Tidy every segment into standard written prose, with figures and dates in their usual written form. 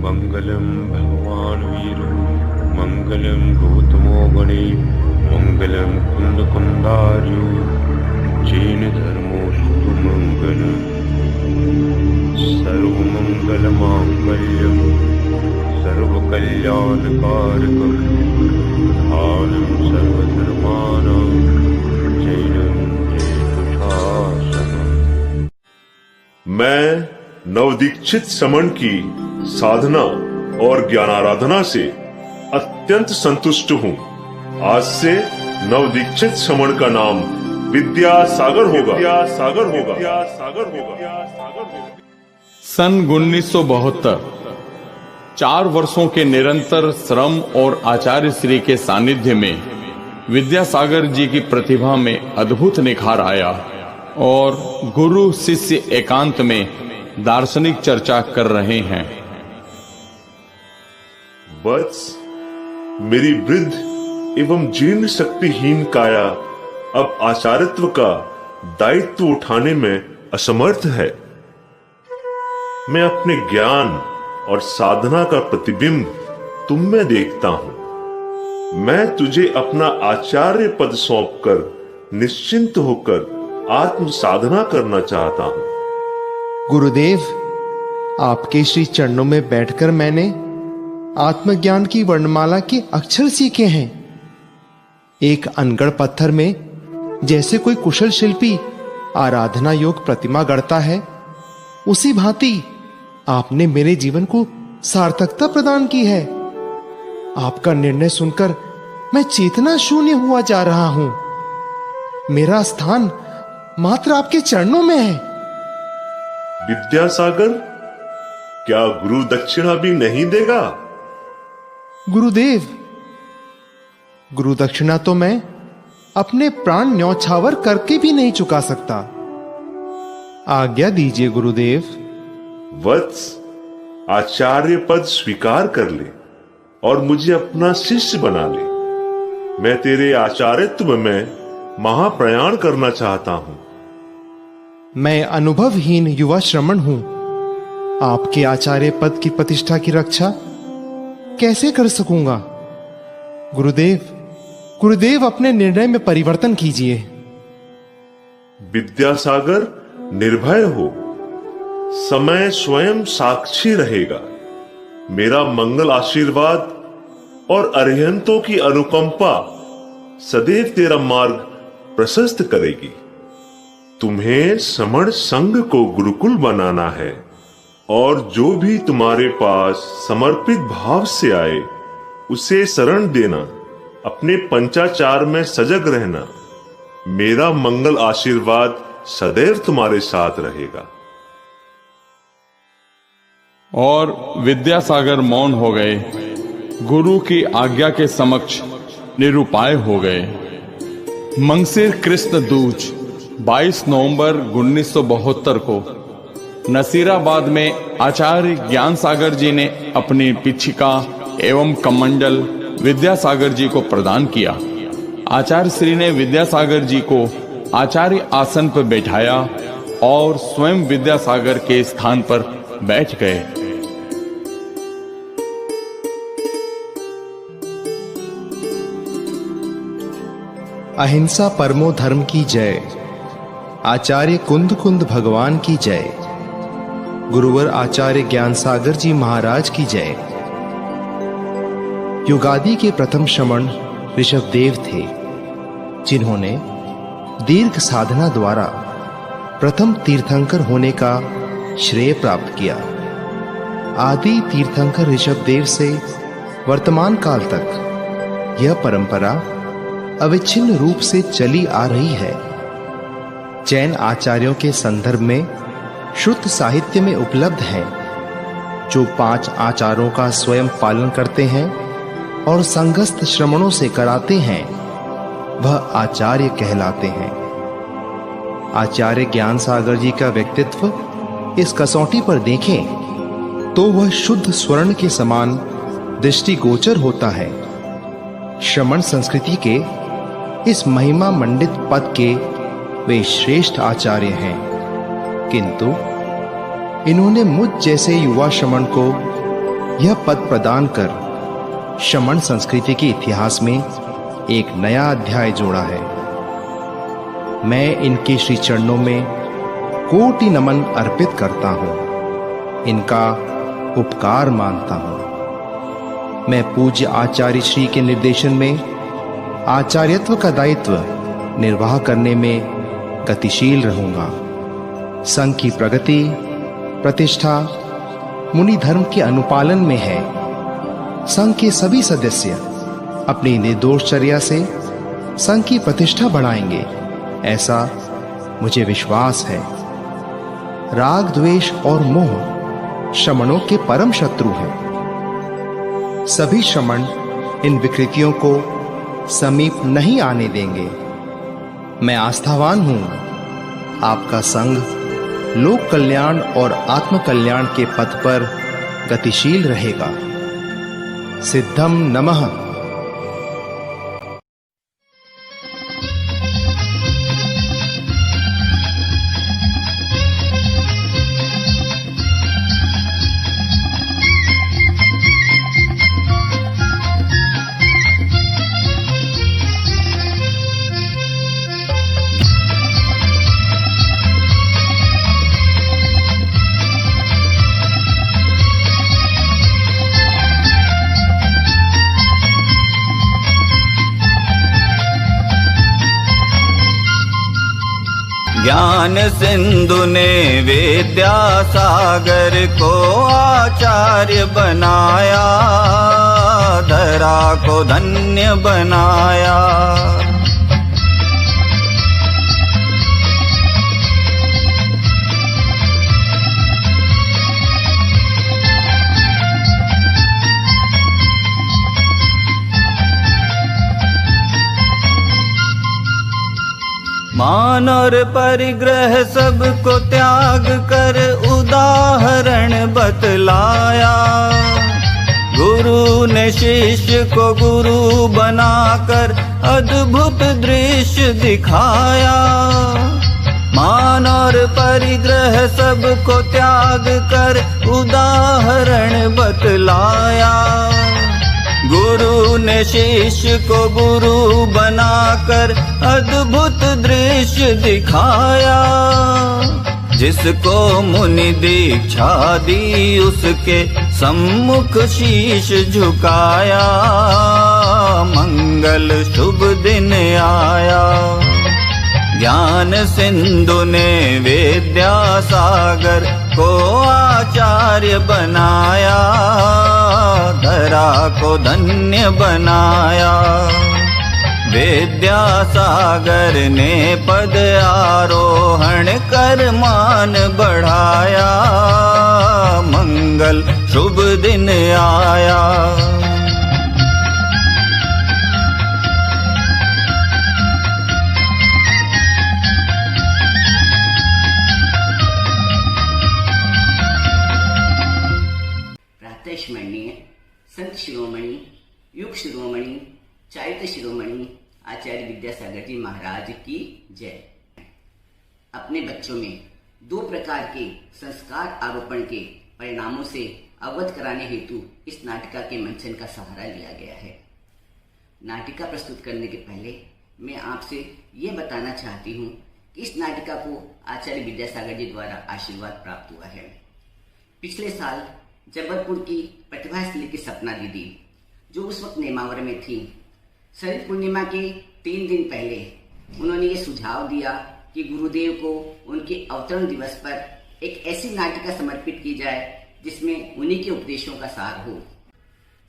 मंगलम भगवान वीरो मंगलम गौतमो गणे मंगलम कुंद कुंदार्यो जैन धर्मो सुमंगल सर्वमंगल मांगल्यम सर्वकल्याणकारकम धानम सर्वधर्माणां जैनम जयतुषासनम। मैं नवदीक्षित समण की साधना और ज्ञानाराधना से अत्यंत संतुष्ट हूँ। आज से नवदीक्षित समण का नाम विद्यासागर होगा। सन 1972 4 वर्षों के निरंतर श्रम और आचार्य श्री के सानिध्य में विद्यासागर जी की प्रतिभा में अद्भुत निखार आया और गुरु शिष्य एकांत में दार्शनिक चर्चा कर रहे हैं। वत्स, मेरी वृद्ध एवं जीर्ण शक्तिहीन काया अब आचार्यत्व का दायित्व उठाने में असमर्थ है। मैं अपने ज्ञान और साधना का प्रतिबिंब तुम में देखता हूं। मैं तुझे अपना आचार्य पद सौंपकर निश्चिंत होकर आत्म साधना करना चाहता हूं। गुरुदेव, आपके श्री चरणों में बैठकर मैंने आत्मज्ञान की वर्णमाला के अक्षर सीखे हैं। एक अनगढ़ पत्थर में जैसे कोई कुशल शिल्पी आराधना योग प्रतिमा गढ़ता है, उसी भांति आपने मेरे जीवन को सार्थकता प्रदान की है। आपका निर्णय सुनकर मैं चेतना शून्य हुआ जा रहा हूं। मेरा स्थान मात्र आपके चरणों में है। विद्यासागर, क्या गुरु दक्षिणा भी नहीं देगा? गुरुदेव, गुरु दक्षिणा तो मैं अपने प्राण न्यौछावर करके भी नहीं चुका सकता। आज्ञा दीजिए गुरुदेव। वत्स, आचार्य पद स्वीकार कर ले और मुझे अपना शिष्य बना ले। मैं तेरे आचार्यत्व में महाप्रयाण करना चाहता हूं। मैं अनुभवहीन युवा श्रमण हूं। आपके आचार्य पद की प्रतिष्ठा की रक्षा कैसे कर सकूंगा? गुरुदेव, गुरुदेव अपने निर्णय में परिवर्तन कीजिए। विद्यासागर, निर्भय हो। समय स्वयं साक्षी रहेगा। मेरा मंगल आशीर्वाद और अरिहंतों की अनुकंपा सदैव तेरा मार्ग प्रशस्त करेगी। तुम्हें समण संघ को गुरुकुल बनाना है और जो भी तुम्हारे पास समर्पित भाव से आए उसे शरण देना। अपने पंचाचार में सजग रहना। मेरा मंगल आशीर्वाद सदैव तुम्हारे साथ रहेगा। और विद्यासागर मौन हो गए, गुरु की आज्ञा के समक्ष निरुपाय हो गए। मंगसिर कृष्ण दूज 22 नवंबर 1972 को नसीराबाद में आचार्य ज्ञान सागर जी ने अपनी पिछिका एवं कमंडल विद्यासागर जी को प्रदान किया। आचार्य श्री ने विद्यासागर जी को आचार्य आसन पर बैठाया और स्वयं विद्यासागर के स्थान पर बैठ गए। अहिंसा परमो धर्म की जय। आचार्य कुंद कुंद भगवान की जय। गुरुवर आचार्य ज्ञान सागर जी महाराज की जय। युगादि के प्रथम श्रमण ऋषभदेव थे, जिन्होंने दीर्घ साधना द्वारा प्रथम तीर्थंकर होने का श्रेय प्राप्त किया। आदि तीर्थंकर ऋषभदेव से वर्तमान काल तक यह परंपरा अविच्छिन्न रूप से चली आ रही है। जैन आचार्यों के संदर्भ में श्रुत साहित्य में उपलब्ध हैं, जो 5 आचारों का स्वयं पालन करते हैं और संघस्थ श्रमणों से कराते हैं, वह आचार्य कहलाते हैं। आचार्य ज्ञान सागर जी का व्यक्तित्व इस कसौटी पर देखें तो वह शुद्ध स्वर्ण के समान दृष्टिगोचर होता है। श्रमण संस्कृति के इस महिमा मंडित पद के वे श्रेष्ठ आचार्य हैं, किंतु इन्होंने मुझ जैसे युवा श्रमण को यह पद प्रदान कर शमण संस्कृति के इतिहास में एक नया अध्याय जोड़ा है। मैं इनके श्री चरणों में कोटि नमन अर्पित करता हूं, इनका उपकार मानता हूं। मैं पूज्य आचार्य श्री के निर्देशन में आचार्यत्व का दायित्व निर्वाह करने में गतिशील रहूंगा। संघ की प्रगति प्रतिष्ठा मुनि धर्म के अनुपालन में है। संघ के सभी सदस्य अपनी निर्दोषचर्या से संघ की प्रतिष्ठा बढ़ाएंगे, ऐसा मुझे विश्वास है। राग द्वेष और मोह शमणों के परम शत्रु हैं। सभी शमण इन विकृतियों को समीप नहीं आने देंगे। मैं आस्थावान हूं। आपका संघ लोक कल्याण और आत्म कल्याण के पथ पर गतिशील रहेगा। सिद्धम नमः। ज्ञान सिंधु ने विद्यासागर को आचार्य बनाया, धरा को धन्य बनाया। मान और परिग्रह सबको त्याग कर उदाहरण बतलाया। गुरु ने शिष्य को गुरु बनाकर अद्भुत दृश्य दिखाया। मान और परिग्रह सबको त्याग कर उदाहरण बतलाया। गुरु ने शिष्य को गुरु बनाकर अद्भुत दृश्य दिखाया। जिसको मुनि दीक्षा दी उसके सम्मुख शीश झुकाया। मंगल शुभ दिन आया। ज्ञान सिंधु ने विद्यासागर को आचार्य बनाया, धरा को धन्य बनाया। विद्यासागर ने पद आरोहण कर मान बढ़ाया। मंगल शुभ दिन आया। स्मरणीय संत शिरोमणि, युग शिरोमणि, चारित्र शिरोमणि आचार्य विद्यासागर जी महाराज की जय। अपने बच्चों में 2 प्रकार के संस्कार आरोपण के परिणामों से अवगत कराने हेतु इस नाटिका के मंचन का सहारा लिया गया है। नाटिका प्रस्तुत करने के पहले मैं आपसे ये बताना चाहती हूँ कि इस नाटिका को आचार्य विद्यासागर जी द्वारा आशीर्वाद प्राप्त हुआ है। पिछले साल जबलपुर की प्रतिभा से लेकर सपना दीदी, जो उस वक्त नेमावर में थी, शरद पूर्णिमा के 3 दिन पहले उन्होंने ये सुझाव दिया कि गुरुदेव को उनके अवतरण दिवस पर एक ऐसी नाटिका समर्पित की जाए जिसमें उन्हीं के उपदेशों का सार हो।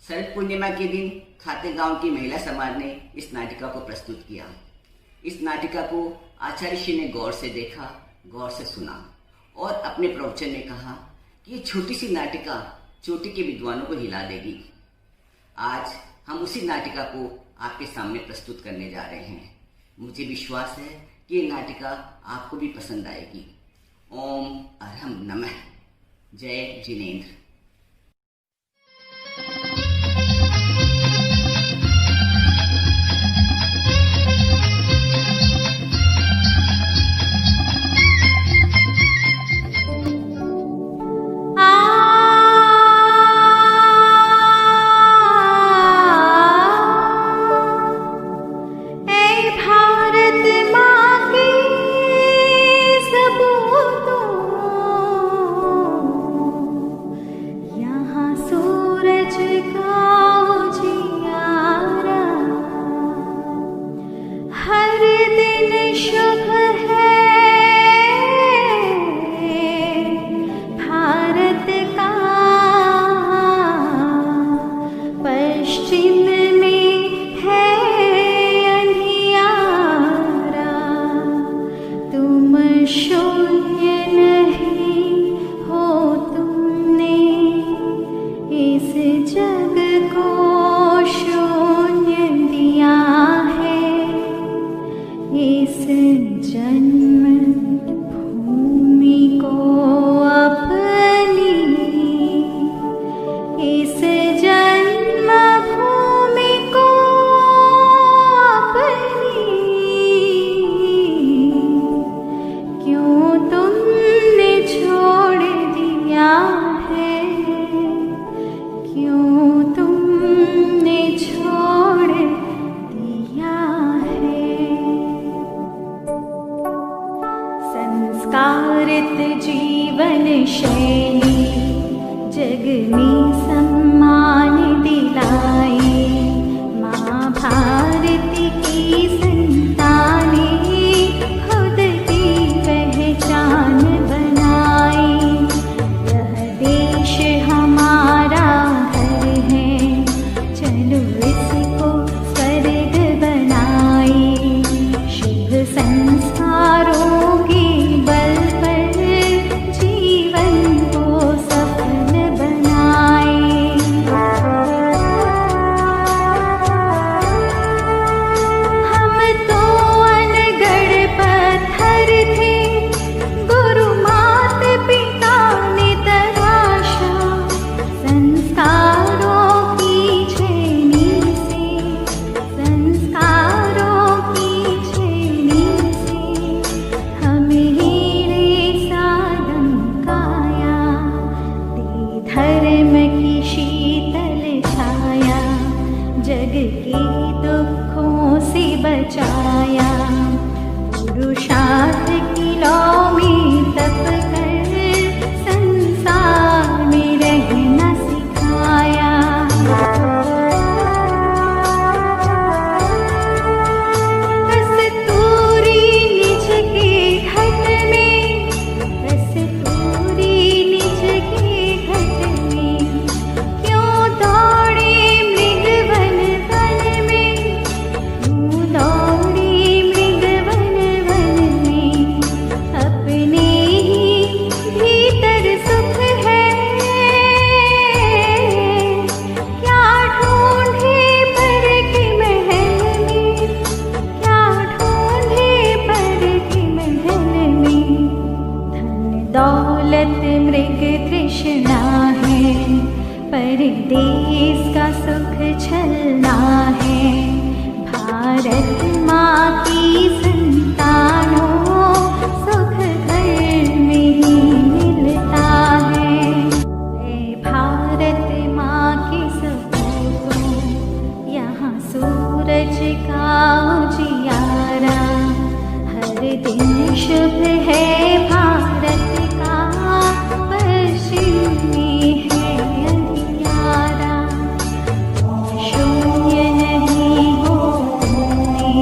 शरद पूर्णिमा के दिन खाते गांव की महिला समाज ने इस नाटिका को प्रस्तुत किया। इस नाटिका को आचार्य श्री ने गौर से देखा, गौर से सुना और अपने प्रवचन में कहा कि ये छोटी सी नाटिका चोटी के विद्वानों को हिला देगी। आज हम उसी नाटिका को आपके सामने प्रस्तुत करने जा रहे हैं। मुझे विश्वास है कि ये नाटिका आपको भी पसंद आएगी। ओम अरहम नमः। जय जिनेंद्र। शून्य नहीं हो तुमने इस जग को शून्य दिया है। इस जन्म भूमि को अपनी, इस जन्म भूमि को अपनी क्यों तुमने छोड़ दिया है, क्यों तुमने छोड़ दिया है। संस्कारित जीवन शैली जग में सम्मान दिलाई। माँ भारती की संतानें खुद की पहचान बनाई। यह देश हमारा घर है, चलो इसको स्वर्ग बनाए। शुभ संस्कारों के बल पर जीवन को सफल बनाए। हम तो अनगढ़ पत्थर थे, गुरु मात पिता ने तराशा। संस्कारों की छेनी से, संस्कारों की छेनी से हमें हीरे सा दमकाया। दे धर्म की शीतल छाया, जग के दुखों से बचाया। पुरुषार्थ की लौ में तप कर संसार में रहना सिखाया। कस्तूरी निज के घट में, कस्तूरी निज के घट में क्यों दौड़े मृग वन वन में, क्यों दौड़े मृग वन वन में। अपने ही भीतर सुख है, क्या ढूंढे पर के महल में, क्या ढूंढे पर के महल में। धन दौलत मृग तृष्णा है, परदेश का सुख छलना है। भारत माँ की संतानों सुख घर में ही मिलता है। जय भारत माँ के सपूतों, यहाँ सूरज का उजियारा। हर दिन शुभ है भारत का, पश्चिम में है अंधियारा। शून्य नहीं हो तुमने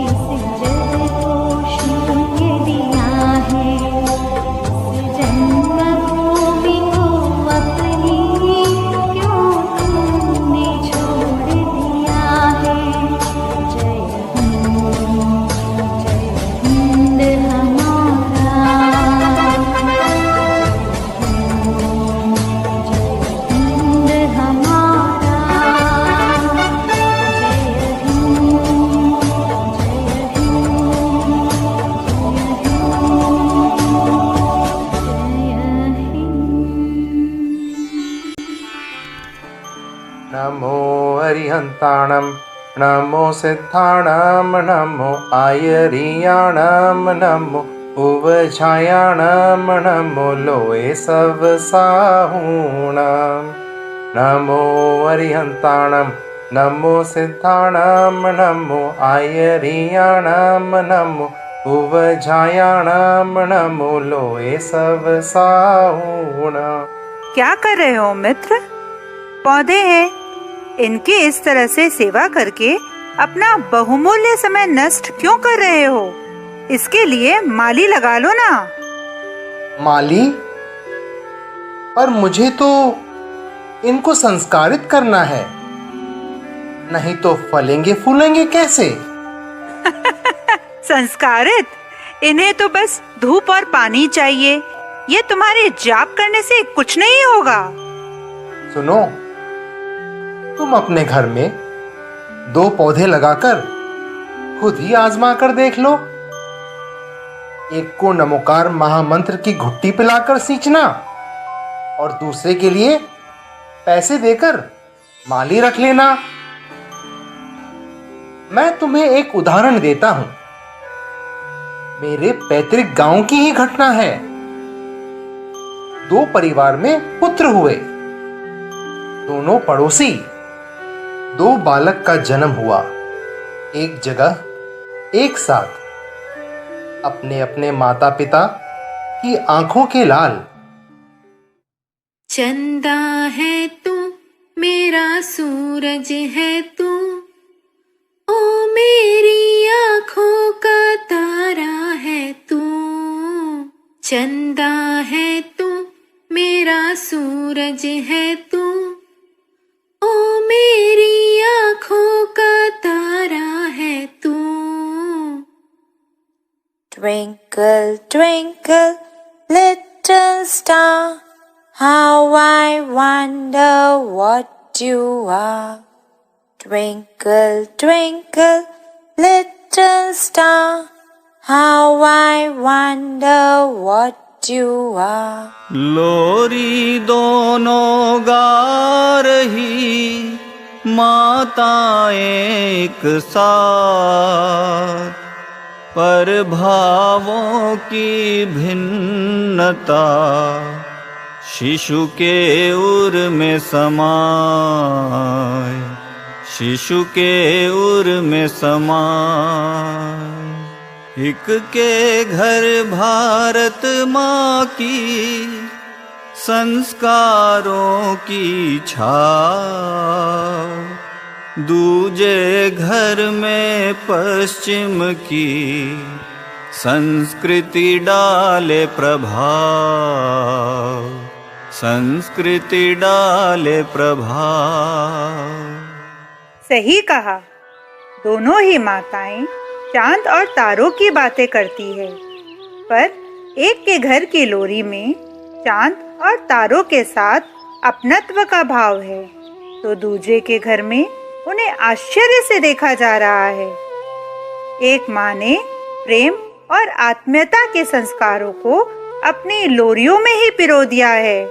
इस जग को शून्य दिया है। इस जन्मभूमि को अपनी क्यों तुमने छोड़ दिया है। जय हिंद, जय हिंद हमारा, जय हिंद हमारा। जय हिंद, जय नमो अरिहन्ताणं नमो सिद्धाणं नमो आयरियाणं नमो उवझायाणं नमो लोए सब साहूणं। नमो अरिहन्ताणं नमो सिद्धाणं नमो आयरियाणं नमो उवझायाणं नमो लोए सब साहूणं। क्या कर रहे हो मित्र? पौधे हैं, इनकी इस तरह से सेवा करके अपना बहुमूल्य समय नष्ट क्यों कर रहे हो? इसके लिए माली लगा लो ना। माली? पर मुझे तो इनको संस्कारित करना है, नहीं तो फलेंगे फूलेंगे कैसे? संस्कारित? इन्हें तो बस धूप और पानी चाहिए। ये तुम्हारे जाप करने से कुछ नहीं होगा। सुनो, तुम अपने घर में 2 पौधे लगाकर खुद ही आजमा कर देख लो। एक को नमोकार महामंत्र की घुट्टी पिलाकर सींचना और दूसरे के लिए पैसे देकर माली रख लेना। मैं तुम्हें एक उदाहरण देता हूं। मेरे पैतृक गांव की ही घटना है। 2 परिवार में पुत्र हुए, दोनों पड़ोसी। 2 बालक का जन्म हुआ, एक जगह एक साथ, अपने अपने माता पिता की आंखों के लाल। चंदा है तू, मेरा सूरज है तू, ओ मेरी आंखों का तारा है तू। चंदा है तू, मेरा सूरज है तू, ओ मेरी आंखों का तारा है तू। Twinkle, twinkle, little star, how I wonder what you are. Twinkle, twinkle, little star, how I wonder what you are. लोरी दोनों गा रही माताएं एक साथ, पर भावों की भिन्नता शिशु के उर में समाए, शिशु के उर में समाए। एक के घर भारत माँ की संस्कारों की छाव, दूजे घर में पश्चिम की संस्कृति डाले प्रभाव, संस्कृति डाले प्रभाव। सही कहा। दोनों ही माताएं चांद और तारों की बातें करती है, पर एक के घर की लोरी में चांद और तारों के साथ अपनत्व का भाव है, तो दूजे के घर में उन्हें आश्चर्य से देखा जा रहा है। एक माँ ने प्रेम और आत्मीयता के संस्कारों को अपनी लोरियों में ही पिरो दिया है,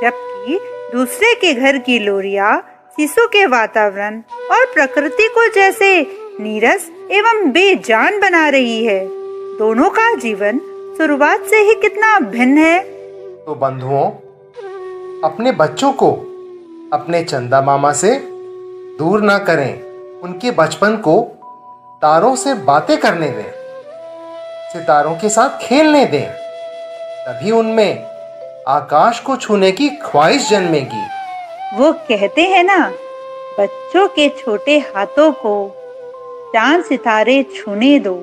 जबकि दूसरे के घर की लोरियां शिशु के वातावरण और प्रकृति को जैसे नीरस एवं बेजान बना रही है। दोनों का जीवन शुरुआत से ही कितना भिन्न है। तो बंधुओं, अपने बच्चों को अपने चंदा मामा से दूर ना करें। उनके बचपन को तारों से बातें करने दें, सितारों के साथ खेलने दें, तभी उनमें आकाश को छूने की ख्वाहिश जन्मेगी। वो कहते हैं ना, बच्चों के छोटे हाथों को चांद सितारे छूने दो,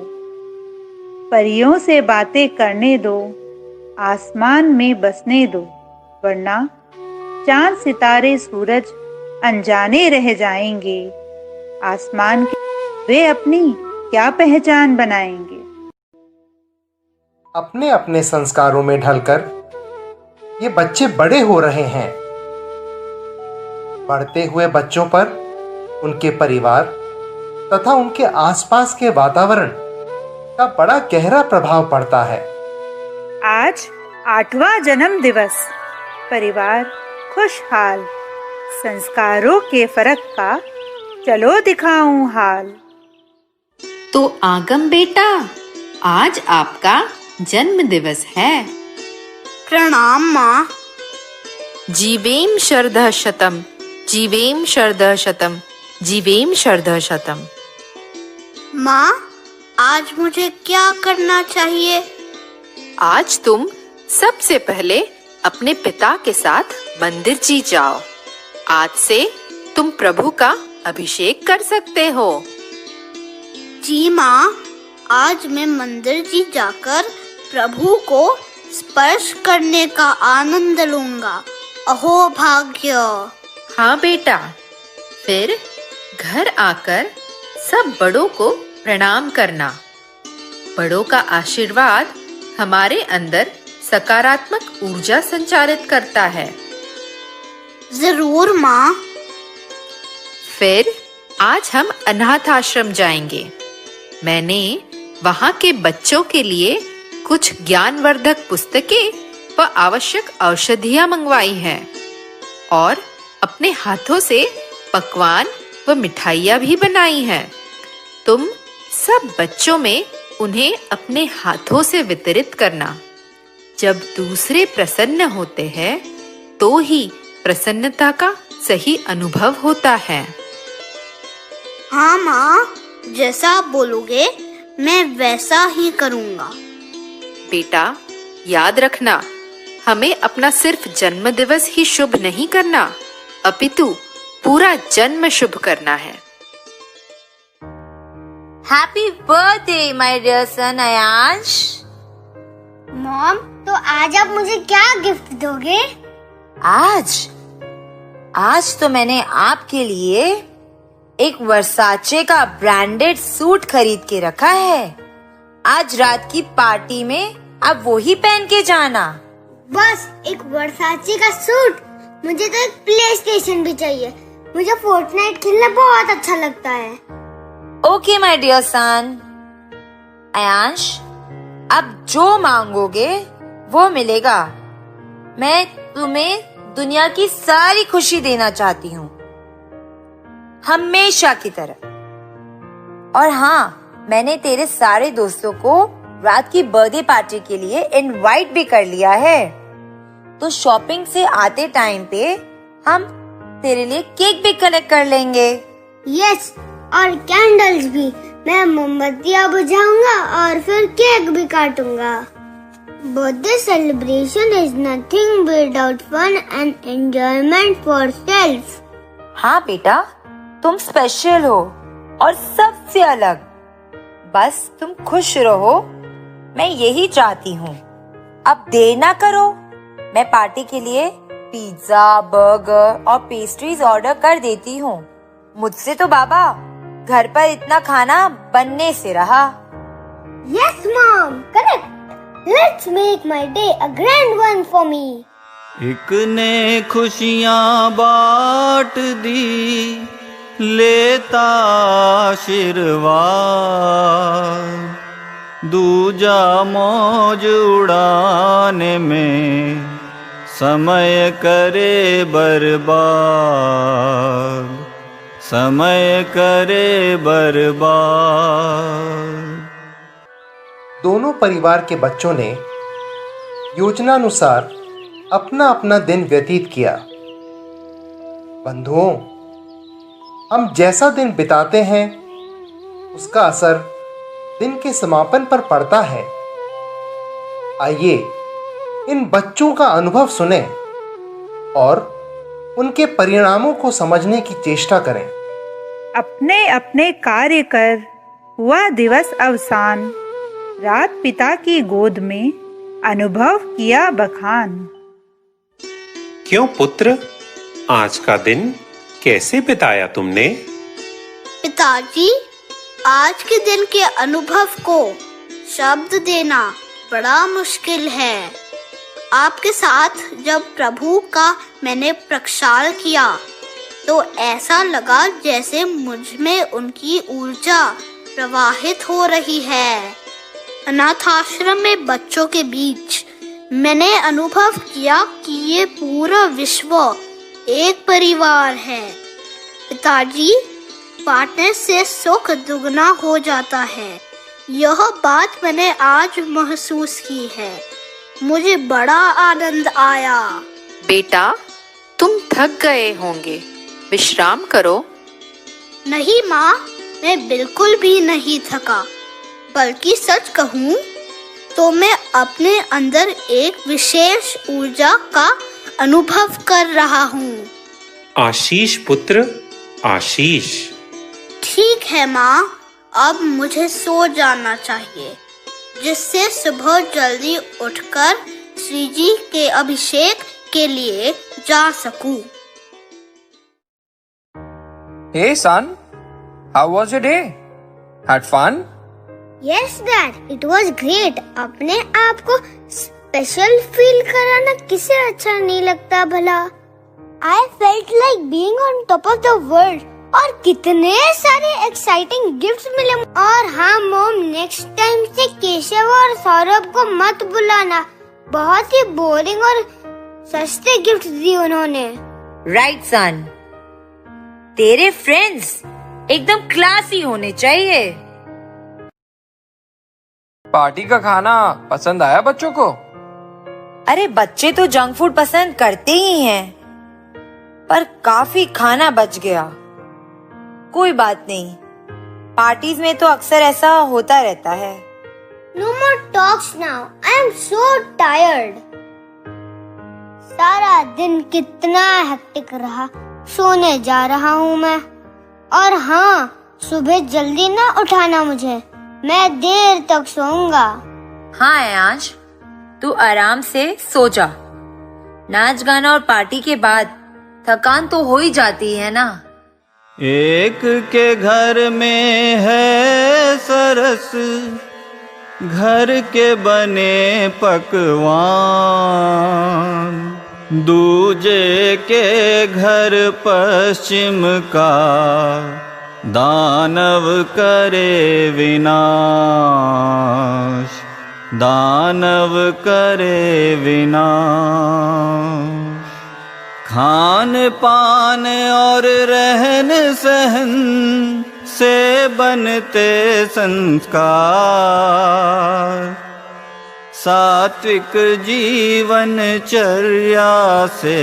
परियों से बातें करने दो, आसमान में बसने दो, वरना चांद सितारे सूरज अनजाने रह जाएंगे। आसमान के वे अपनी क्या पहचान बनाएंगे। अपने अपने संस्कारों में ढलकर ये बच्चे बड़े हो रहे हैं। बढ़ते हुए बच्चों पर उनके परिवार तथा उनके आसपास के वातावरण का बड़ा गहरा प्रभाव पड़ता है। आज 8वां जन्म दिवस, परिवार खुशहाल, संस्कारों के फर्क का चलो दिखाऊं हाल। तो आगम बेटा, आज आपका जन्म दिवस है। प्रणाम माँ। जीवेम शरदः शतम, जीवेम शरदः शतम, जीवेम शरदः शतम। माँ, आज मुझे क्या करना चाहिए? आज तुम सबसे पहले अपने पिता के साथ मंदिर जी जाओ। आज से तुम प्रभु का अभिषेक कर सकते हो। जी माँ, आज मैं मंदिर जी जाकर प्रभु को स्पर्श करने का आनंद लूंगा। अहो भाग्य। हाँ बेटा, फिर घर आकर सब बड़ों को प्रणाम करना। बड़ों का आशीर्वाद हमारे अंदर सकारात्मक ऊर्जा संचारित करता है। जरूर माँ। फिर आज हम अनाथ आश्रम जाएंगे। मैंने वहाँ के बच्चों के लिए कुछ ज्ञानवर्धक पुस्तकें व आवश्यक औषधियाँ मंगवाई हैं और अपने हाथों से पकवान व मिठाइयाँ भी बनाई हैं। तुम सब बच्चों में उन्हें अपने हाथों से वितरित करना। जब दूसरे प्रसन्न होते हैं तो ही प्रसन्नता का सही अनुभव होता है। हाँ माँ, जैसा आप बोलोगे मैं वैसा ही करूँगा। बेटा, याद रखना, हमें अपना सिर्फ जन्म दिवस ही शुभ नहीं करना, अपितु पूरा जन्म शुभ करना है। Happy birthday my dear son Ayansh. Mom, तो आज आप मुझे क्या गिफ्ट दोगे? आज तो मैंने आपके लिए एक वर्साचे का ब्रांडेड सूट खरीद के रखा है। आज रात की पार्टी में आप वो ही पहन के जाना। बस एक वर्साचे का सूट? मुझे तो एक प्ले स्टेशन भी चाहिए। मुझे फोर्टनाइट खेलना बहुत अच्छा लगता है। Okay my dear son Ayansh, अब जो मांगोगे वो मिलेगा। मैं तुम्हें दुनिया की सारी खुशी देना चाहती हूँ, हमेशा की तरह। और हाँ, मैंने तेरे सारे दोस्तों को रात की बर्थडे पार्टी के लिए इनवाइट भी कर लिया है। तो शॉपिंग से आते टाइम पे हम तेरे लिए केक भी कलेक्ट कर लेंगे। यस, और कैंडल्स भी। मैं मोमबत्तियाँ बुझाऊंगा और फिर केक भी काटूंगा। Birthday celebration is nothing without fun and enjoyment for self. हाँ बेटा, तुम स्पेशल हो और सबसे अलग। बस तुम खुश रहो, मैं यही चाहती हूँ। अब देर ना करो, मैं पार्टी के लिए पिज्जा, बर्गर और पेस्ट्रीज ऑर्डर कर देती हूँ। मुझसे तो बाबा घर पर इतना खाना बनने से रहा। Yes mom, correct. Let's make my day a grand one for me. एक ने खुशियाँ बांट दी, लेता आशीर्वाद, दूजा मौज उड़ाने में समय करे बर्बाद, समय करे बर्बाद। दोनों परिवार के बच्चों ने योजनानुसार अपना अपना दिन व्यतीत किया। बंधुओं, हम जैसा दिन बिताते हैं उसका असर दिन के समापन पर पड़ता है। आइए इन बच्चों का अनुभव सुने और उनके परिणामों को समझने की चेष्टा करें। अपने अपने कार्य कर हुआ दिवस अवसान, रात पिता की गोद में अनुभव किया बखान। क्यों पुत्र, आज का दिन कैसे बिताया तुमने? पिताजी, आज के दिन के अनुभव को शब्द देना बड़ा मुश्किल है। आपके साथ जब प्रभु का मैंने प्रक्षाल किया तो ऐसा लगा जैसे मुझ में उनकी ऊर्जा प्रवाहित हो रही है। अनाथ आश्रम में बच्चों के बीच मैंने अनुभव किया कि ये पूरा विश्व एक परिवार है। पिताजी, बांटने से सुख दुगना हो जाता है। यह बात मैंने आज महसूस की है। मुझे बड़ा आनंद आया। बेटा, तुम थक गए होंगे, विश्राम करो। नहीं माँ, मैं बिल्कुल भी नहीं थका। बल्कि सच कहूँ तो मैं अपने अंदर एक विशेष ऊर्जा का अनुभव कर रहा हूँ। आशीष पुत्र, आशीष। ठीक है माँ, अब मुझे सो जाना चाहिए, जिससे सुबह जल्दी उठकर श्री जी के अभिषेक के लिए जा सकूं। Hey son, how was your day? Had fun? Yes dad, it was great. अपने आप को स्पेशल फील कराना किसे अच्छा नहीं लगता भला। I felt like being on top of the world. और कितने सारे एक्साइटिंग गिफ्ट्स मिले। और हाँ मॉम, नेक्स्ट टाइम से केशव और सौरभ को मत बुलाना। बहुत ही बोरिंग और सस्ते गिफ्ट दिए उन्होंने। राइट सन, तेरे फ्रेंड्स एकदम क्लासी होने चाहिए। पार्टी का खाना पसंद आया बच्चों को? अरे बच्चे तो जंक फूड पसंद करते ही हैं, पर काफी खाना बच गया। कोई बात नहीं, पार्टीज में तो अक्सर ऐसा होता रहता है। No more talks now. I am so tired. सारा दिन कितना हेक्टिक रहा। सोने जा रहा हूँ मैं। और हाँ, सुबह जल्दी ना उठाना मुझे, मैं देर तक सोऊंगा। हाँ आयांश, तू आराम से सो जा। नाच गाना और पार्टी के बाद थकान तो हो ही जाती है ना। एक के घर में है सरस, घर के बने पकवान, दूजे के घर पश्चिम का दानव करे विनाश, दानव करे विनाश। खान पान और रहन सहन से बनते संस्कार, सात्विक जीवन चर्या से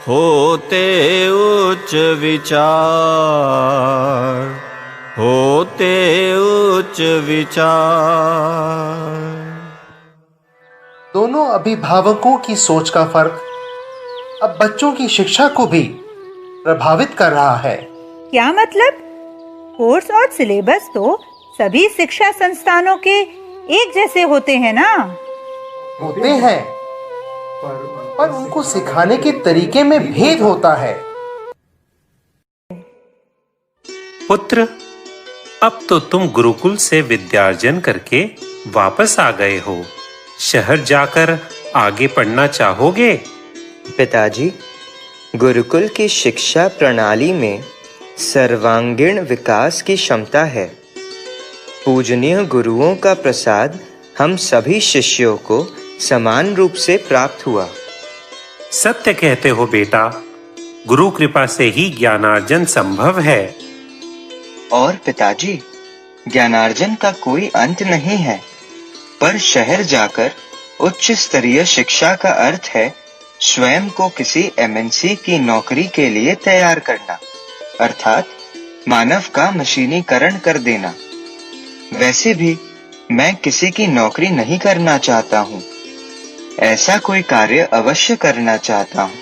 होते उच्च विचार, होते उच्च विचार। दोनों अभिभावकों की सोच का फर्क अब बच्चों की शिक्षा को भी प्रभावित कर रहा है। क्या मतलब? कोर्स और सिलेबस तो सभी शिक्षा संस्थानों के एक जैसे होते हैं ना? होते हैं, पर उनको सिखाने के तरीके में भेद होता है। पुत्र, अब तो तुम गुरुकुल से विद्यार्जन करके वापस आ गए हो। शहर जाकर आगे पढ़ना चाहोगे? पिताजी, गुरुकुल की शिक्षा प्रणाली में सर्वांगीण विकास की क्षमता है। पूजनीय गुरुओं का प्रसाद हम सभी शिष्यों को समान रूप से प्राप्त हुआ। सत्य कहते हो बेटा, गुरु कृपा से ही ज्ञानार्जन संभव है। और पिताजी, ज्ञानार्जन का कोई अंत नहीं है, पर शहर जाकर उच्च स्तरीय शिक्षा का अर्थ है स्वयं को किसी एमएनसी की नौकरी के लिए तैयार करना, अर्थात मानव का मशीनीकरण कर देना। वैसे भी मैं किसी की नौकरी नहीं करना चाहता हूँ। ऐसा कोई कार्य अवश्य करना चाहता हूँ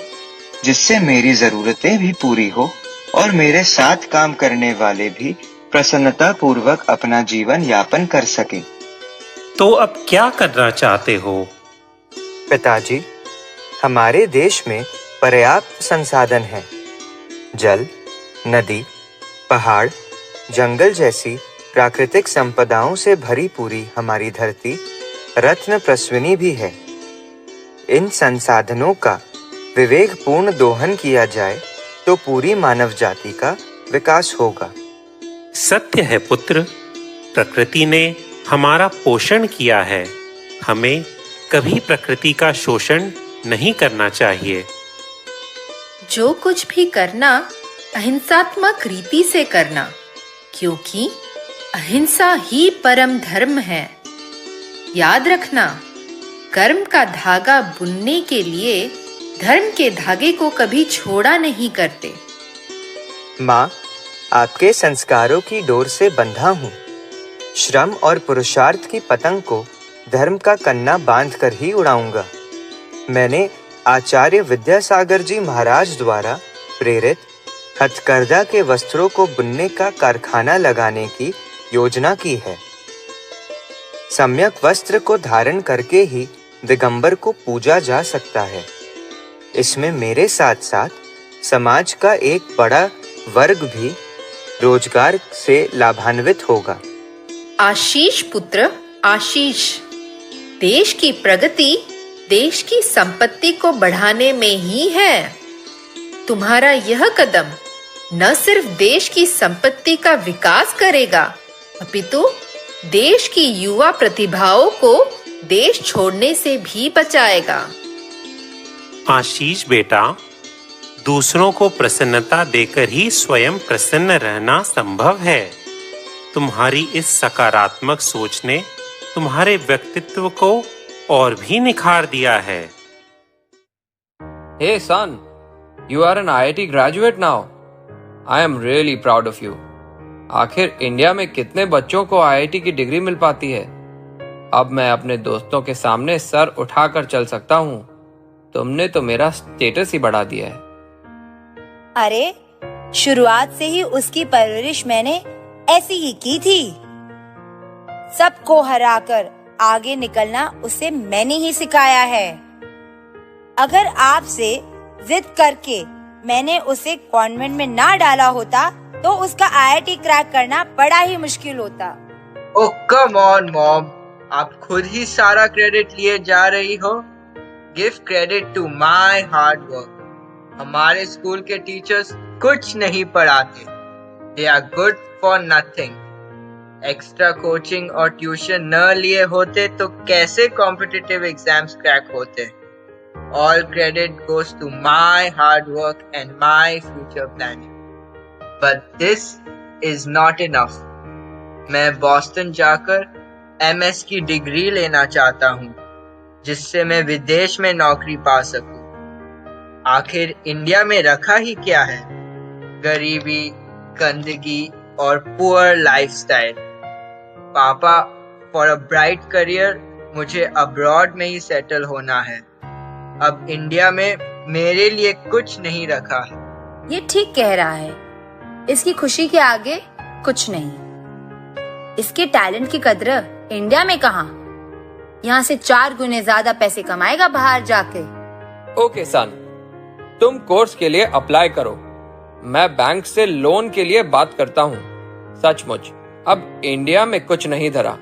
जिससे मेरी जरूरतें भी पूरी हो और मेरे साथ काम करने वाले भी प्रसन्नता पूर्वक अपना जीवन यापन कर सके। तो अब क्या करना चाहते हो? पिताजी, हमारे देश में पर्याप्त संसाधन हैं। जल, नदी, पहाड़, जंगल जैसी प्राकृतिक संपदाओं से भरी पूरी हमारी धरती रत्न प्रस्विनी भी है। इन संसाधनों का विवेकपूर्ण दोहन किया जाए तो पूरी मानव जाति का विकास होगा। सत्य है पुत्र, प्रकृति ने हमारा पोषण किया है। हमें कभी प्रकृति का शोषण नहीं करना चाहिए। जो कुछ भी करना अहिंसात्मक रीति से करना, क्योंकि अहिंसा ही परम धर्म है। याद रखना, कर्म का धागा बुनने के लिए धर्म के धागे को कभी छोड़ा नहीं करते। माँ, आपके संस्कारों की डोर से बंधा हूँ। श्रम और पुरुषार्थ की पतंग को धर्म का कन्ना बांध कर ही उड़ाऊंगा। मैंने आचार्य विद्यासागर जी महाराज द्वारा प्रेरित हथकरघा के वस्त्रों को बुनने का कारखाना लगाने की योजना की है। सम्यक वस्त्र को धारण करके ही दिगंबर को पूजा जा सकता है। इसमें मेरे साथ साथ समाज का एक बड़ा वर्ग भी रोजगार से लाभान्वित होगा। आशीष पुत्र आशीष। देश की प्रगति देश की संपत्ति को बढ़ाने में ही है। तुम्हारा यह कदम न सिर्फ देश की संपत्ति का विकास करेगा, अपितु देश की युवा प्रतिभाओं को देश छोड़ने से भी बचाएगा। आशीष बेटा, दूसरों को प्रसन्नता देकर ही स्वयं प्रसन्न रहना संभव है। तुम्हारी इस सकारात्मक सोच ने तुम्हारे व्यक्तित्व को और भी निखार दिया है। Hey son, you are an IIT graduate now. I am really proud of you. आखिर इंडिया में कितने बच्चों को IIT की डिग्री मिल पाती है। अब मैं अपने दोस्तों के सामने सर उठाकर चल सकता हूँ। तुमने तो मेरा स्टेटस ही बढ़ा दिया है। अरे, शुरुआत से ही उसकी परवरिश मैंने ऐसी ही की थी। सबको हराकर आगे निकलना उसे मैंने ही सिखाया है। अगर आपसे जिद करके मैंने उसे कॉन्वेंट में ना डाला होता तो उसका IIT क्रैक करना बड़ा ही मुश्किल होता। ओह कम ऑन मॉम, आप खुद ही सारा क्रेडिट लिए जा रही हो। Give credit to my hard work. हमारे स्कूल के टीचर्स कुछ नहीं पढ़ाते। They are good for nothing. Extra coaching और ट्यूशन न लिए होते तो कैसे कॉम्पिटिटिव एग्जाम्स क्रैक होते। All credit goes to my hard work and my future planning. But this is not enough. मैं बॉस्टन जाकर MS की डिग्री लेना चाहता हूँ, जिससे मैं विदेश में नौकरी पा सकूं। आखिर इंडिया में रखा ही क्या है? गरीबी, गंदगी और पुअर लाइफस्टाइल। पापा, फॉर अ ब्राइट करियर मुझे अब्रॉड में ही सेटल होना है। अब इंडिया में मेरे लिए कुछ नहीं रखा है। ये ठीक कह रहा है। इसकी खुशी के आगे कुछ नहीं। इसके टैलेंट की कदर इंडिया में कहाँ? यहाँ से 4 गुने ज्यादा पैसे कमाएगा बाहर जाके। ओके सन, तुम कोर्स के लिए अप्लाई करो। मैं बैंक से लोन के लिए बात करता हूँ। सचमुच अब इंडिया में कुछ नहीं धरा।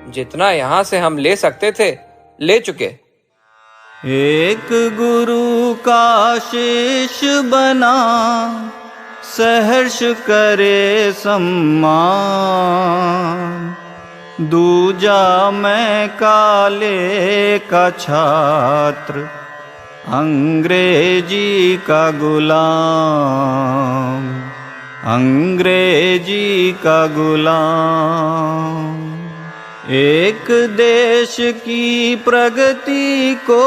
जितना यहाँ से हम ले सकते थे ले चुके। एक गुरु का आशीष बना, सहर्ष करे सम्मान। दूजा मैं काले का छात्र, अंग्रेजी का गुलाम, अंग्रेजी का गुलाम। एक देश की प्रगति को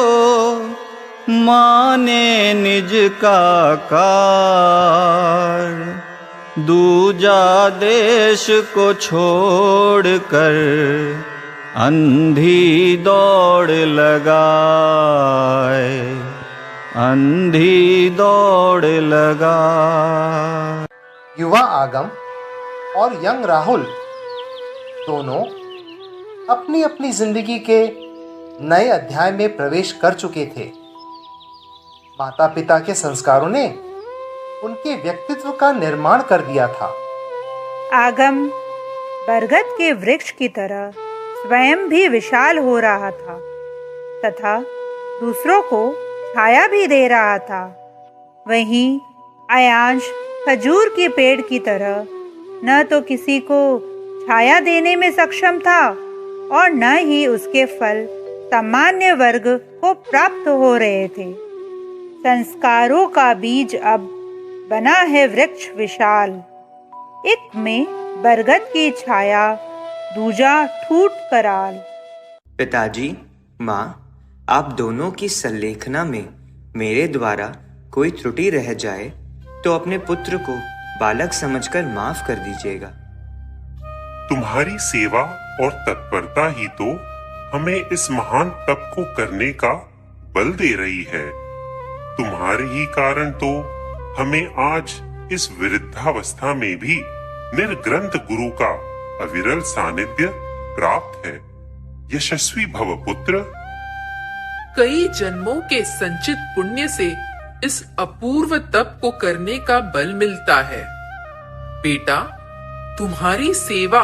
माने निज का कार। दूजा देश को छोड़कर अंधी दौड़ लगाए, अंधी दौड़ लगाए। युवा आगम और यंग राहुल दोनों अपनी अपनी जिंदगी के नए अध्याय में प्रवेश कर चुके थे। माता पिता के संस्कारों ने उनके व्यक्तित्व का निर्माण कर दिया था। आगम बरगद के वृक्ष की तरह स्वयं भी विशाल हो रहा था तथा दूसरों को छाया भी दे रहा था। वहीं आयांश खजूर के पेड़ की तरह न तो किसी को छाया देने में सक्षम था और न ही उसके फल सामान्य वर्ग को प्राप्त हो रहे थे। संस्कारों का बीज अब बना है वृक्ष विशाल। एक में बरगद की छाया, दूजा ठूठ कराल। पिताजी, माँ, आप दोनों की संलेखना में मेरे द्वारा कोई त्रुटि रह जाए तो अपने पुत्र को बालक समझकर माफ कर दीजिएगा। तुम्हारी सेवा और तत्परता ही तो हमें इस महान तप को करने का बल दे रही है। तुम्हारे ही कारण तो हमें आज इस वृद्धावस्था में भी निर्ग्रंथ गुरु का अविरल सानिध्य प्राप्त है। यशस्वी भव पुत्र। कई जन्मों के संचित पुण्य से इस अपूर्व तप को करने का बल मिलता है। बेटा, तुम्हारी सेवा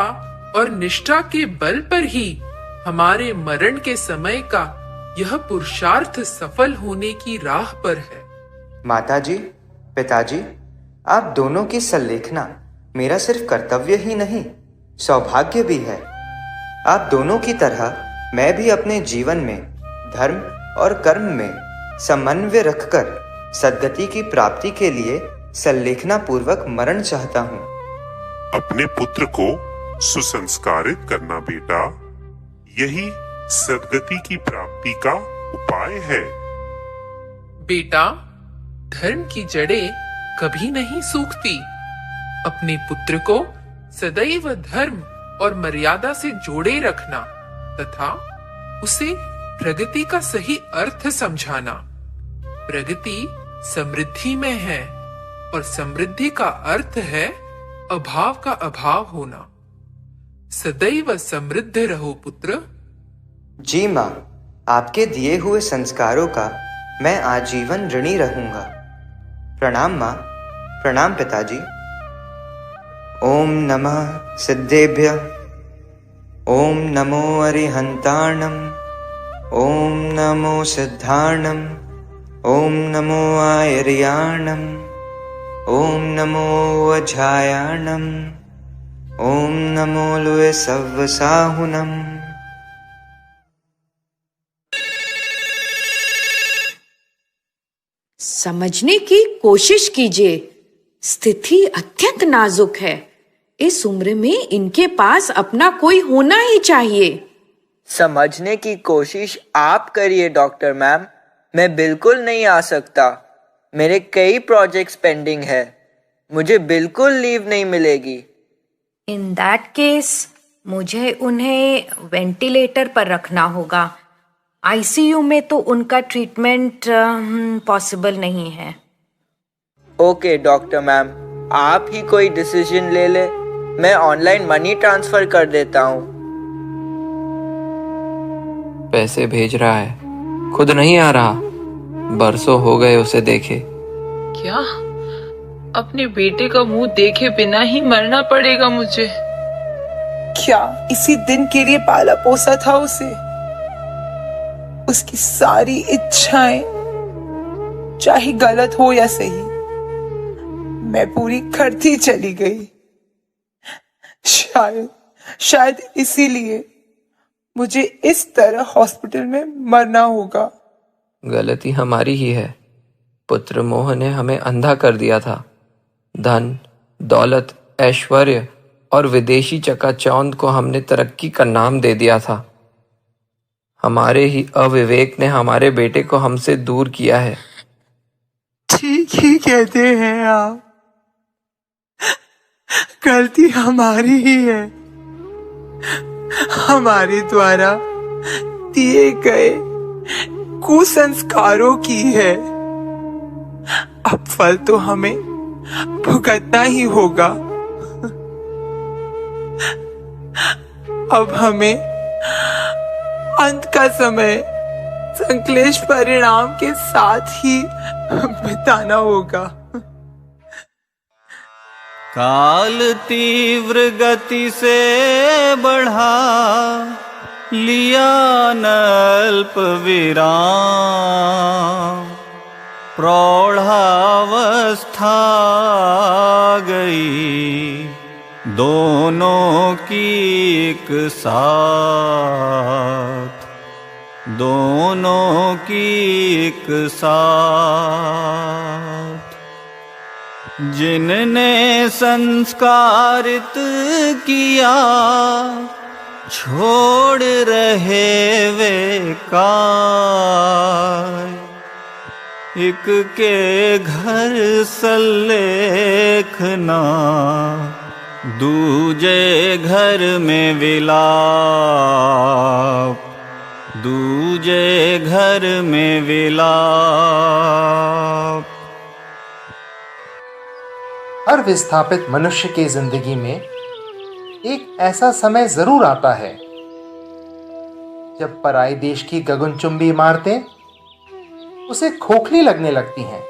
और निष्ठा के बल पर ही हमारे मरण के समय का यह पुरुषार्थ सफल होने की राह पर है। माताजी, पिताजी, आप दोनों की संलेखना मेरा सिर्फ कर्तव्य ही नहीं, सौभाग्य भी है। आप दोनों की तरह मैं भी अपने जीवन में धर्म और कर्म में समन्वय रखकर सद्गति की प्राप्ति के लिए संलेखना पूर्वक मरण चाहता हूँ। अपने पुत्र को सुसंस्कारित करना बेटा, यही सद्गति की प्राप्ति का उपाय है। बेटा, धर्म की जड़ें कभी नहीं सूखती। अपने पुत्र को सदैव धर्म और मर्यादा से जोड़े रखना तथा उसे प्रगति का सही अर्थ समझाना। प्रगति समृद्धि में है और समृद्धि का अर्थ है अभाव का अभाव होना। सदैव समृद्ध रहो पुत्र। जी माँ, आपके दिए हुए संस्कारों का मैं आजीवन ऋणी रहूंगा। प्रणाम माँ। प्रणाम पिताजी। ओम नमः सिद्धेभ्य। ओम नमो अरिहंताणम। ओम नमो सिद्धाणम। ओम नमो आयर्याणम। ओम नमो अजायाणम। ओम नमो लुए सव्वसाहुनम। समझने की कोशिश कीजिए, स्थिति अत्यंत नाजुक है। इस उम्र में इनके पास अपना कोई होना ही चाहिए। समझने की कोशिश आप करिए डॉक्टर मैम, मैं बिल्कुल नहीं आ सकता। मेरे कई प्रोजेक्ट्स पेंडिंग है, मुझे बिल्कुल लीव नहीं मिलेगी। इन दैट केस मुझे उन्हें वेंटिलेटर पर रखना होगा। आईसीयू में तो उनका ट्रीटमेंट पॉसिबल नहीं है। ओके डॉक्टर मैम, आप ही कोई डिसीजन ले ले, मैं ऑनलाइन मनी ट्रांसफर कर देता हूँ। पैसे भेज रहा है, खुद नहीं आ रहा। बरसों हो गए उसे देखे। क्या अपने बेटे का मुंह देखे बिना ही मरना पड़ेगा मुझे? क्या इसी दिन के लिए पाला पोसा था उसे? उसकी सारी इच्छाएं, चाहे गलत हो या सही, मैं पूरी करती चली गई। शायद इसीलिए मुझे इस तरह हॉस्पिटल में मरना होगा। गलती हमारी ही है। पुत्र मोह ने हमें अंधा कर दिया था। धन, दौलत, ऐश्वर्य और विदेशी चकाचौंध को हमने तरक्की का नाम दे दिया था। हमारे ही अविवेक ने हमारे बेटे को हमसे दूर किया है। ठीक ही कहते हैं आप, गलती हमारी ही है। हमारे द्वारा दिए गए कुसंस्कारों की है। अब फल तो हमें भुगतना ही होगा। अब हमें अंत का समय संक्लेश परिणाम के साथ ही बिताना होगा। काल तीव्र गति से बढ़ा लिया नल्प विराम, प्रौढ़ावस्था गई दोनों की एक साथ, दोनों की एक साथ। जिनने संस्कारित किया छोड़ रहे वे काय, एक के घर सल्लेखना दूजे घर में विलाप, दूजे घर में विलाप। हर विस्थापित मनुष्य की जिंदगी में एक ऐसा समय जरूर आता है जब पराई देश की गगनचुंबी इमारतें उसे खोखली लगने लगती हैं।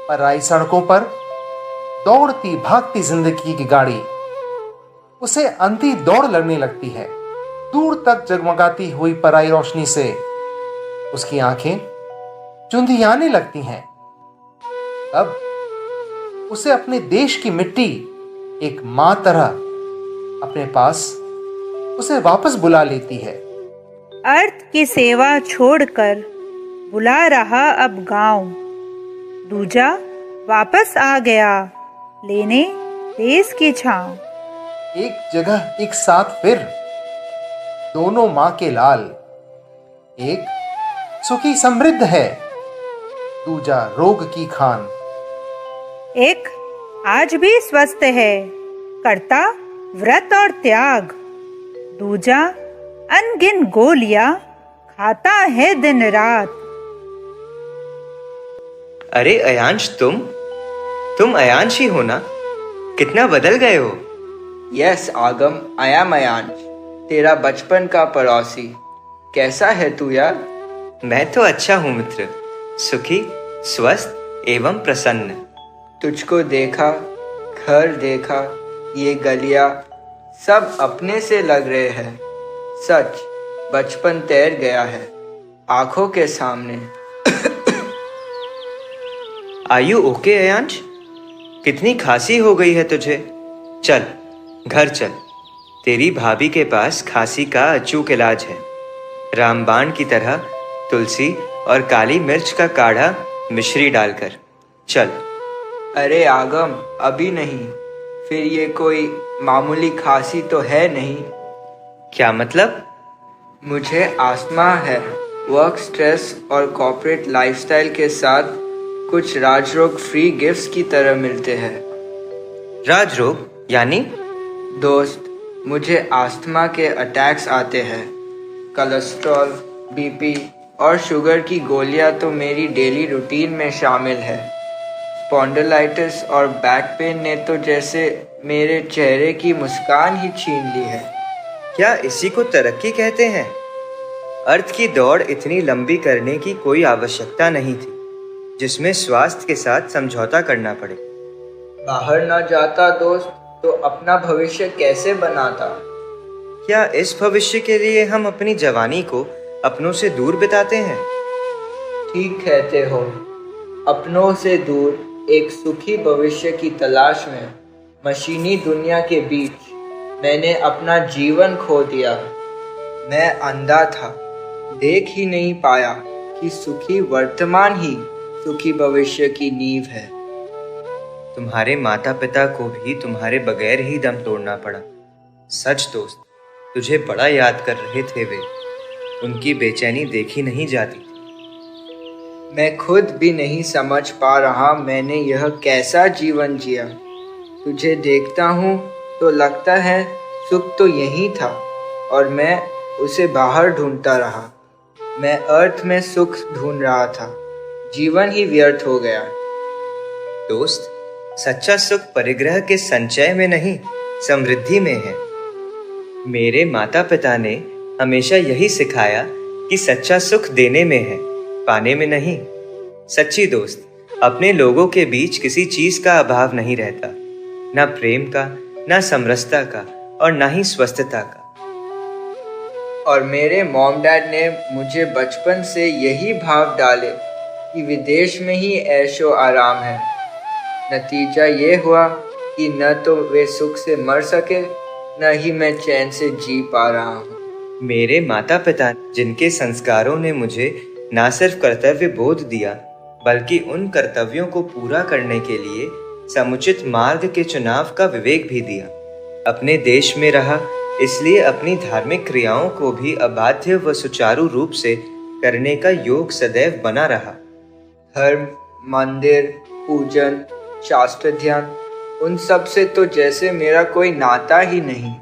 पराई सड़कों पर दौड़ती भागती जिंदगी की गाड़ी उसे अंधी दौड़ लगने लगती है। दूर तक जगमगाती हुई पराई रोशनी से उसकी आंखें चुंधियाने लगती हैं। तब उसे अपने देश की मिट्टी एक मां तरह अपने पास उसे वापस बुला लेती है। अर्थ की सेवा छोड़कर बुला रहा अब गांव। दूजा वापस आ गया लेने देश की छांव। एक जगह एक साथ फिर दोनों मां के लाल, एक सुखी समृद्ध है, दूजा रोग की खान। एक आज भी स्वस्थ है, करता व्रत और त्याग, दूजा अनगिन गोलियां खाता है दिन रात। अरे अयांश, तुम अयांश ही हो ना? कितना बदल गए हो। यस आगम, आई एम अयांश, तेरा बचपन का पड़ोसी। कैसा है तू यार? मैं तो अच्छा हूँ मित्र, सुखी, स्वस्थ एवं प्रसन्न। तुझको देखा, घर देखा, ये गलियां सब अपने से लग रहे हैं। सच, बचपन तैर गया है आंखों के सामने। Are you okay Ayansh? कितनी खांसी हो गई है तुझे? चल घर चल, तेरी भाभी के पास खांसी का अचूक इलाज है। रामबाण की तरह तुलसी और काली मिर्च का काढ़ा मिश्री डालकर। चल। अरे आगम, अभी नहीं, फिर ये कोई मामूली खांसी तो है नहीं। क्या मतलब? मुझे आस्थमा है। वर्क स्ट्रेस और कॉर्पोरेट लाइफस्टाइल के साथ कुछ राजरोग फ्री गिफ्ट्स की तरह मिलते हैं। राजरोग यानी? दोस्त, मुझे आस्थमा के अटैक्स आते हैं। कोलेस्ट्रॉल, बीपी और शुगर की गोलियां तो मेरी डेली रूटीन में शामिल है। स्पॉन्डिलाइटिस और बैक पेन ने तो जैसे मेरे चेहरे की मुस्कान ही छीन ली है। क्या इसी को तरक्की कहते हैं? अर्थ की दौड़ इतनी लंबी करने की कोई आवश्यकता नहीं थी जिसमें स्वास्थ्य के साथ समझौता करना पड़े। बाहर न जाता दोस्त तो अपना भविष्य कैसे बनाता? क्या इस भविष्य के लिए हम अपनी जवानी को अपनों से दूर बिताते हैं? ठीक कहते हो। अपनों से दूर एक सुखी भविष्य की तलाश में मशीनी दुनिया के बीच मैंने अपना जीवन खो दिया। मैं अंधा था, देख ही नहीं पाया कि सुखी वर्तमान ही सुखी भविष्य की नींव है। तुम्हारे माता पिता को भी तुम्हारे बगैर ही दम तोड़ना पड़ा। सच दोस्त, तुझे बड़ा याद कर रहे थे वे। उनकी बेचैनी देखी नहीं जाती। मैं खुद भी नहीं समझ पा रहा मैंने यह कैसा जीवन जिया। तुझे देखता हूँ तो लगता है सुख तो यही था और मैं उसे बाहर ढूंढता रहा। मैं अर्थ में सुख ढूंढ रहा था, जीवन ही व्यर्थ हो गया। दोस्त, सच्चा सुख परिग्रह के संचय में नहीं, समृद्धि में है। मेरे माता पिता ने हमेशा यही सिखाया कि सच्चा सुख देने में है, पाने में नहीं। सच्ची दोस्त, अपने लोगों के बीच किसी चीज का अभाव नहीं रहता, ना प्रेम का, ना समरसता का और ना ही स्वस्थता का। और मेरे मॉम डैड ने मुझे बचपन से यही भाव डाले कि विदेश में ही ऐशो आराम है। नतीजा ये हुआ कि न तो वे सुख से मर सके, न ही मैं चैन से जी पा रहा हूँ। मेरे माता पिता जिनके संस्कारों ने मुझे न सिर्फ कर्तव्य बोध दिया बल्कि उन कर्तव्यों को पूरा करने के लिए समुचित मार्ग के चुनाव का विवेक भी दिया। अपने देश में रहा, इसलिए अपनी धार्मिक क्रियाओं को भी अबाध्य व सुचारू रूप से करने का योग सदैव बना रहा। धर्म, मंदिर, पूजन, शास्त्र ध्यान, उन सब से तो जैसे मेरा कोई नाता ही नहीं।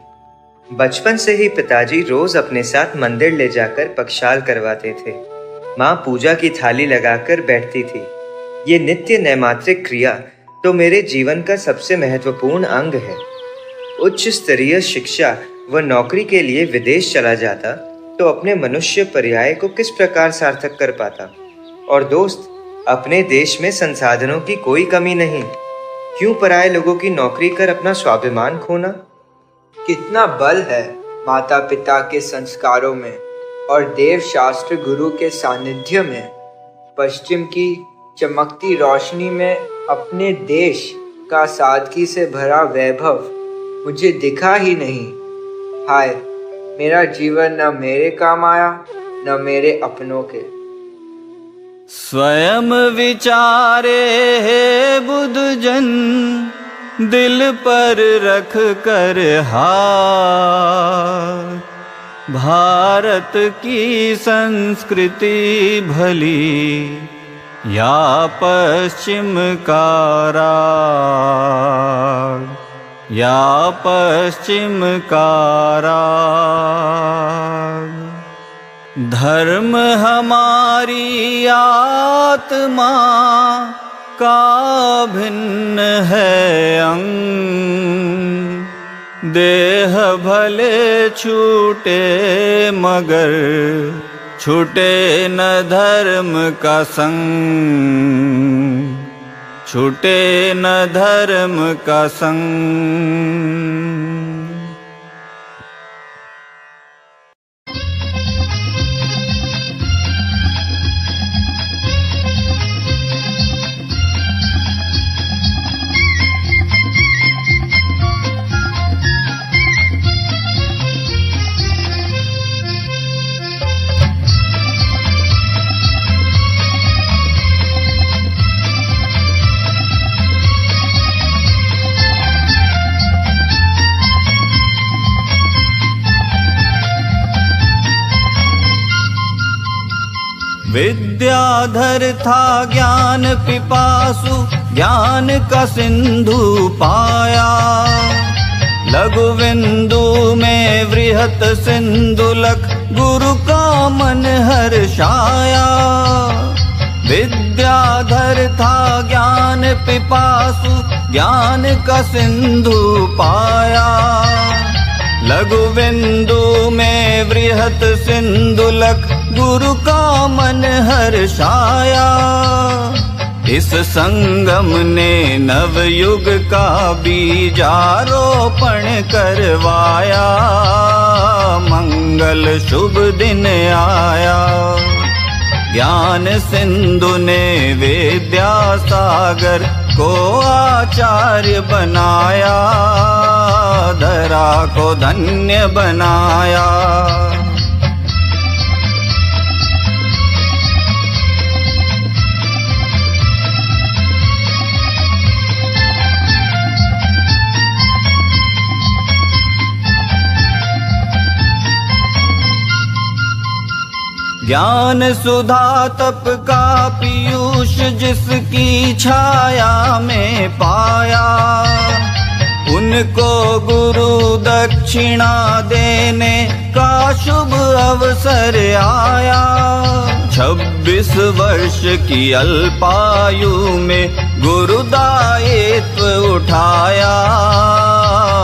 बचपन से ही पिताजी रोज अपने साथ मंदिर ले जाकर पक्षाल करवाते थे। माँ पूजा की थाली लगाकर बैठती थी। ये नित्य नैमात्रिक क्रिया तो मेरे जीवन का सबसे महत्वपूर्ण अंग है। उच्च स्तरीय शिक्षा व नौकरी के लिए विदेश चला जाता तो अपने मनुष्य पर्याय को किस प्रकार सार्थक कर पाता। और दोस्त, अपने देश में संसाधनों की कोई कमी नहीं, क्यों पराये लोगों की नौकरी कर अपना स्वाभिमान खोना? कितना बल है माता पिता के संस्कारों में और देव शास्त्र गुरु के सानिध्य में। पश्चिम की चमकती रोशनी में अपने देश का सादगी से भरा वैभव मुझे दिखा ही नहीं। हाय, मेरा जीवन न मेरे काम आया न मेरे अपनों के। स्वयं विचारे हे बुद्ध जन, दिल पर रख कर हाथ। भारत की संस्कृति भली या पश्चिम का राग, या पश्चिम का राग। धर्म हमारी आत्मा का भिन्न है अंग। देह भले छूटे मगर छूटे न धर्म का संग, छूटे न धर्म का संग। विद्याधर था ज्ञान पिपासु, ज्ञान का सिंधु पाया। लघु बिंदु में वृहत सिंधुलक, गुरु का मन हर्षाया। विद्याधर था ज्ञान पिपासु, ज्ञान का सिंधु पाया। लघु बिंदु में वृहत सिंधुलक, गुरु का मन हर्षाया। इस संगम ने नवयुग का बीजारोपण करवाया। मंगल शुभ दिन आया। ज्ञान सिंधु ने विद्यासागर को आचार्य बनाया। धरा को धन्य बनाया। ज्ञान सुधा तप का पीयूष जिसकी छाया में पाया। उनको गुरु दक्षिणा देने का शुभ अवसर आया। 26 वर्ष की अल्पायु में गुरु दायित्व उठाया।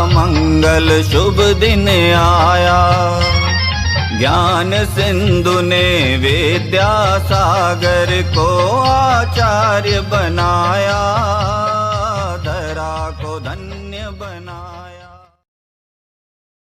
मंगल शुभ दिन आया। ज्ञान सिंधु ने विद्यासागर को आचार्य बनाया।